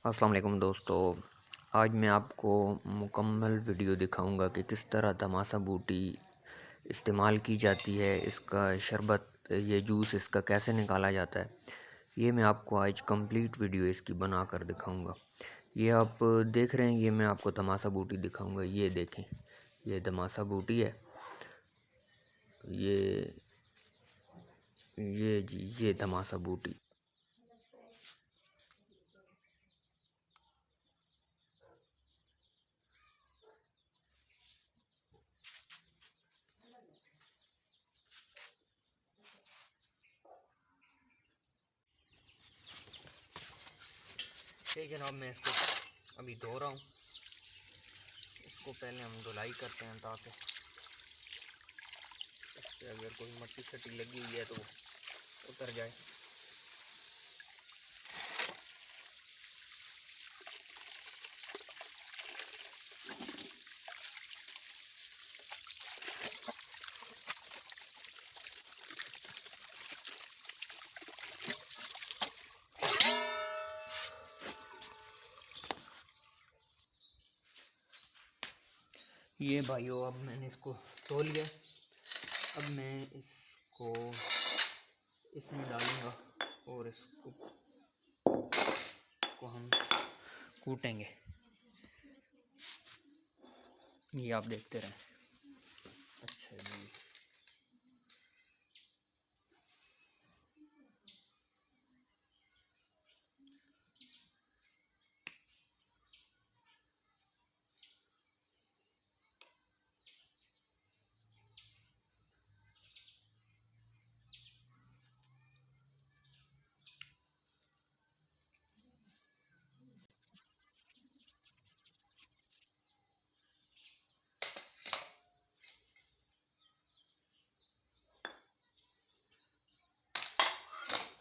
अस्सलाम वालेकुम दोस्तों। आज मैं आपको मुकम्मल वीडियो दिखाऊंगा कि किस तरह तमाशा बूटी इस्तेमाल की जाती है, इसका शरबत, ये जूस इसका कैसे निकाला जाता है। ये मैं आपको आज कंप्लीट वीडियो इसकी बना कर दिखाऊंगा। ये आप देख रहे हैं, ये मैं आपको तमाशा बूटी दिखाऊंगा। ये देखें, ये तमाशा बूटी है। ये ये तमाशा बूटी। ये जनाब, मैं इसको अभी धो रहा हूँ। इसको पहले हम धुलाई करते हैं ताकि इस पर अगर कोई मट्टी शट्टी लगी हुई है तो वो उतर जाए। ये भाइयों, अब मैंने इसको धो लिया। अब मैं इसको इसमें डालूंगा और इसको हम कूटेंगे। ये आप देखते रहें। अच्छा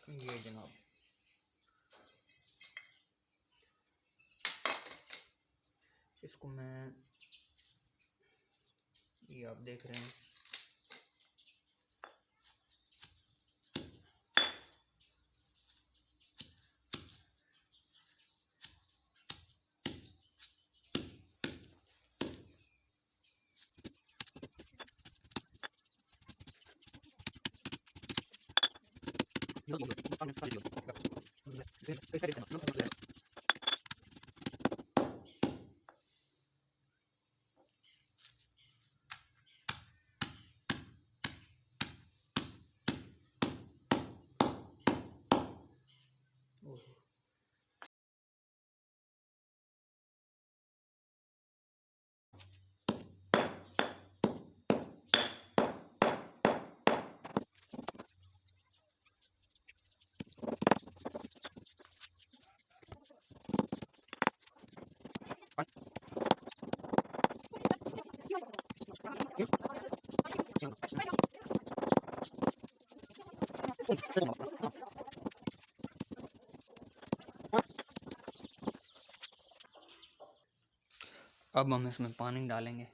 जी, ये जनाब, इसको मैं, ये आप देख रहे हैं। अब हम इसमें पानी डालेंगे।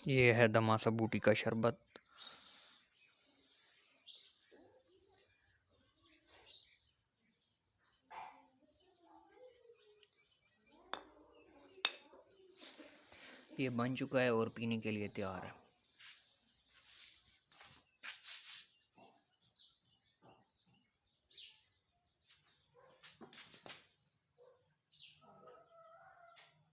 ये है दमासा बूटी का शरबत। ये बन चुका है और पीने के लिए तैयार है।